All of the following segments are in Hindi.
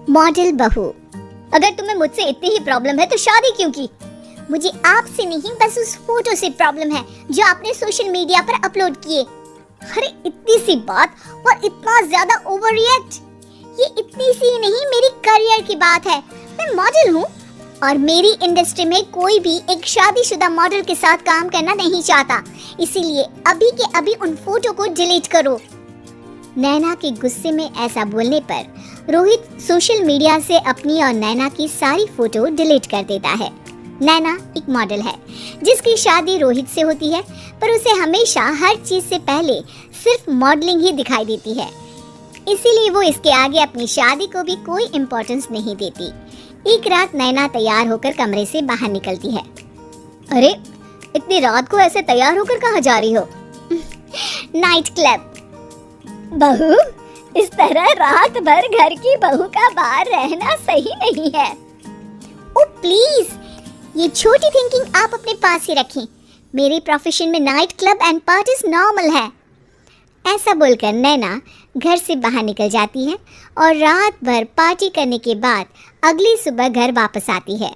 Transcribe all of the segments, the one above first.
मॉडल बहू, अगर तुम्हें मुझसे इतनी ही प्रॉब्लम है तो शादी क्यों की? मुझे आपसे नहीं, बस उस फोटो से प्रॉब्लम है जो आपने सोशल मीडिया पर अपलोड किए। अरे इतनी सी बात और इतना ज्यादा ओवर रिएक्ट। ये इतनी सी नहीं, मेरी करियर की बात है। मैं मॉडल हूँ और मेरी इंडस्ट्री में कोई भी एक शादीशुदा मॉडल के साथ काम करना नहीं चाहता, इसीलिए अभी के अभी उन फोटो को डिलीट करो। नैना के गुस्से में ऐसा बोलने पर रोहित सोशल मीडिया से अपनी और नैना की सारी फोटो डिलीट कर देता है। नैना एक मॉडल है जिसकी शादी रोहित से होती है, पर उसे हमेशा हर चीज से पहले सिर्फ मॉडलिंग ही दिखाई देती है, इसीलिए वो इसके आगे अपनी शादी को भी कोई इम्पोर्टेंस नहीं देती। एक रात नैना तैयार होकर कमरे से बाहर निकलती है। अरे इतनी रात को ऐसे तैयार होकर कहाँ जा रही हो? Night club. बहू, इस तरह रात भर घर की बहू का बाहर रहना सही नहीं है। ओ प्लीज, ये छोटी थिंकिंग आप अपने पास ही रखें। मेरे प्रोफेशन में night club and parties normal है। ऐसा बोलकर नैना घर से बाहर निकल जाती है और रात भर पार्टी करने के बाद अगली सुबह घर वापस आती है,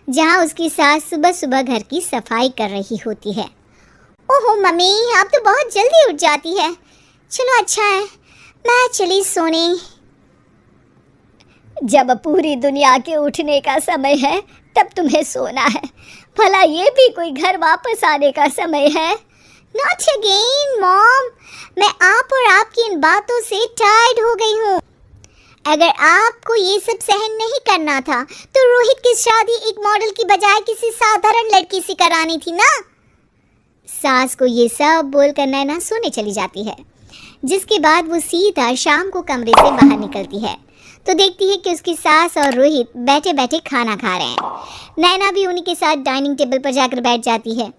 जहां उसकी सास सुबह सुबह घर की सफाई कर रही होती है। ओहो मम्मी, आप तो बहुत जल्दी उठ जाती है। चलो अच्छा है, मैं चली सोने। जब पूरी दुनिया के उठने का समय है तब तुम्हें सोना है, भला ये भी कोई घर वापस आने का समय है? नॉट अगेन मॉम, मैं आप और आपकी इन बातों से टायर्ड हो गई हूँ। अगर आपको ये सब सहन नहीं करना था तो रोहित की शादी एक मॉडल की बजाय किसी साधारण लड़की से करानी थी ना। सास को ये सब बोलकर नैना सोने चली जाती है, जिसके बाद वो सीधा शाम को कमरे से बाहर निकलती है तो देखती है कि उसकी सास और रोहित बैठे बैठे खाना खा रहे हैं। नैना भी उन्हीं के साथ डाइनिंग टेबल पर जाकर बैठ जाती है,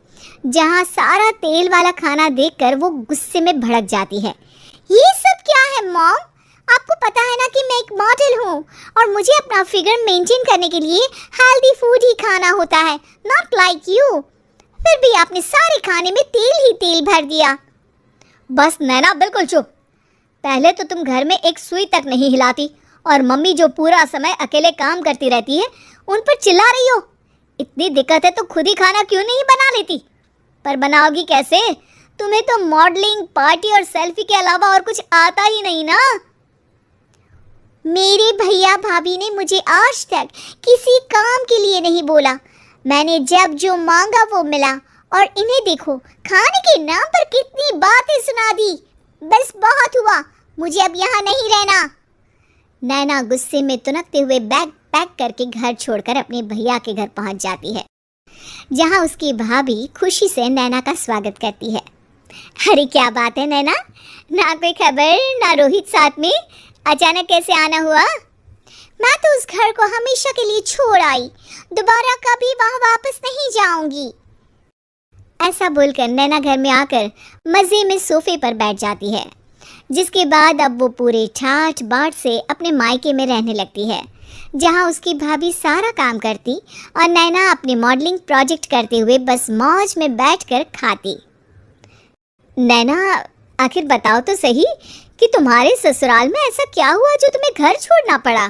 जहां सारा तेल वाला खाना देखकर वो गुस्से में भड़क जाती है। ये सब क्या है मॉम? आपको पता है ना कि मैं एक मॉडल हूँ और मुझे अपना फिगर मेंटेन करने के लिए हेल्दी फूड ही खाना होता है, नॉट लाइक यू। फिर भी आपने सारे खाने में तेल ही तेल भर दिया। बस नैना, बिल्कुल चुप। पहले तो तुम घर में एक सुई तक नहीं हिलाती और मम्मी जो पूरा समय अकेले काम करती रहती है उन पर चिल्ला रही हो। इतनी दिक्कत है तो खुद ही खाना क्यों नहीं बना लेती? पर बनाओगी कैसे? तुम्हें तो मॉडलिंग, पार्टी और सेल्फी के अलावा और कुछ आता ही नहीं ना। मेरे भैया भाभी ने मुझे आज तक किसी काम के लिए नहीं बोला। मैंने जब जो मांगा वो मिला और इन्हें देखो, खाने के नाम पर कितनी बातें सुना दी। बस बहुत हुआ, मुझे अब यहाँ नहीं रहना। नैना गुस्से में तुनकते हुए बैग पैक करके घर छोड़कर अपने भैया के घर पहुँच जाती है, जहाँ उसकी भाभी खुशी से नैना का स्वागत करती है। अरे क्या बात है नैना, ना कोई खबर ना रोहित साथ में, अचानक कैसे आना हुआ? मैं तो उस घर को हमेशा के लिए छोड़ आई, दोबारा कभी वहाँ वापस नहीं जाऊंगी। ऐसा बोलकर नैना घर में आकर मज़े में सोफे पर बैठ जाती है, जिसके बाद अब वो पूरे ठाठ बाट से अपने मायके में रहने लगती है, जहाँ उसकी भाभी सारा काम करती और नैना अपने मॉडलिंग प्रोजेक्ट करते हुए बस मौज में बैठकर खाती। नैना, आखिर बताओ तो सही कि तुम्हारे ससुराल में ऐसा क्या हुआ जो तुम्हें घर छोड़ना पड़ा?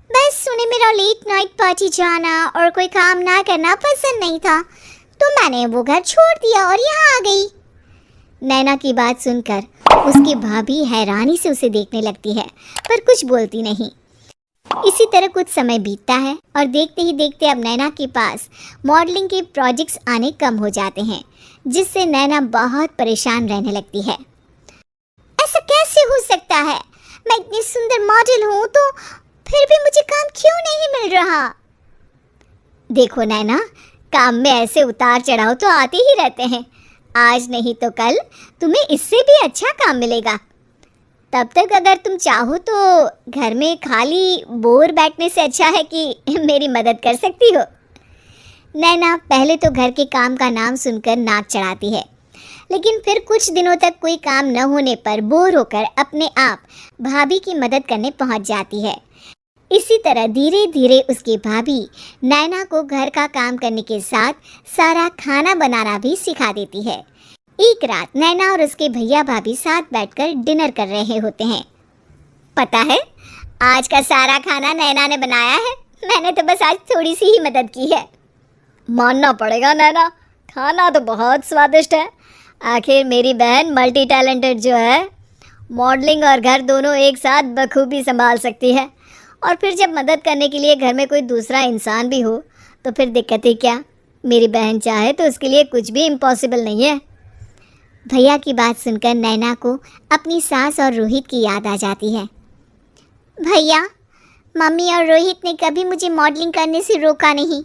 बस उन्हें मेरा लेट नाइट पार्टी जाना और कोई काम ना करना पसंद नहीं था, तो मैंने वो घर छोड़ दिया और यहाँ आ गई। नैना की बात सुनकर उसकी भाभी हैरानी से उसे देखने लगती है, पर कुछ बोलती नहीं। इसी तरह कुछ समय बीतता है और देखते ही देखते अब नैना के पास मॉडलिंग के प्रोजेक्ट्स आने कम हो जाते हैं, जिससे नैना बहुत परेशान रहने लगती है। ऐसा कैसे हो सकता है? मैं इतनी सुंदर मॉडल हूँ तो फिर भी मुझे काम क्यों नहीं मिल रहा? देखो नैना, काम में ऐसे उतार चढ़ाव तो आते ही रहते हैं। आज नहीं तो कल तुम्हें इससे भी अच्छा काम मिलेगा। तब तक अगर तुम चाहो तो घर में खाली बोर बैठने से अच्छा है कि मेरी मदद कर सकती हो। नैना पहले तो घर के काम का नाम सुनकर नाक चढ़ाती है, लेकिन फिर कुछ दिनों तक कोई काम न होने पर बोर होकर अपने आप भाभी की मदद करने पहुंच जाती है। इसी तरह धीरे धीरे उसकी भाभी नैना को घर का काम करने के साथ सारा खाना बनाना भी सिखा देती है। एक रात नैना और उसके भैया भाभी साथ बैठकर डिनर कर रहे होते हैं। पता है, आज का सारा खाना नैना ने बनाया है, मैंने तो बस आज थोड़ी सी ही मदद की है। मानना पड़ेगा नैना, खाना तो बहुत स्वादिष्ट है। आखिर मेरी बहन मल्टी टैलेंटेड जो है, मॉडलिंग और घर दोनों एक साथ बखूबी संभाल सकती है। और फिर जब मदद करने के लिए घर में कोई दूसरा इंसान भी हो तो फिर दिक्कत ही क्या। मेरी बहन चाहे तो उसके लिए कुछ भी इम्पॉसिबल नहीं है। भैया की बात सुनकर नैना को अपनी सास और रोहित की याद आ जाती है। भैया, मम्मी और रोहित ने कभी मुझे मॉडलिंग करने से रोका नहीं।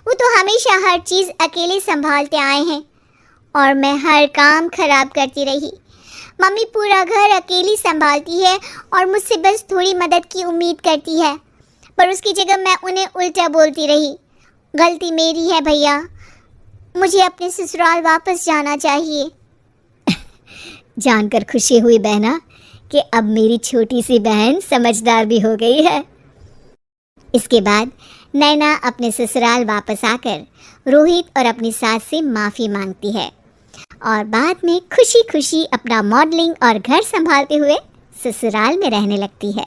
वो तो हमेशा हर चीज़ अकेले संभालते आए हैं और मैं हर काम खराब करती रही। मम्मी पूरा घर अकेली संभालती है और मुझसे बस थोड़ी मदद की उम्मीद करती है, पर उसकी जगह मैं उन्हें उल्टा बोलती रही। गलती मेरी है भैया, मुझे अपने ससुराल वापस जाना चाहिए। जानकर खुशी हुई बहना कि अब मेरी छोटी सी बहन समझदार भी हो गई है। इसके बाद नैना अपने ससुराल वापस आकर रोहित और अपनी सास से माफ़ी मांगती है और बाद में खुशी खुशी अपना मॉडलिंग और घर संभालते हुए ससुराल में रहने लगती है।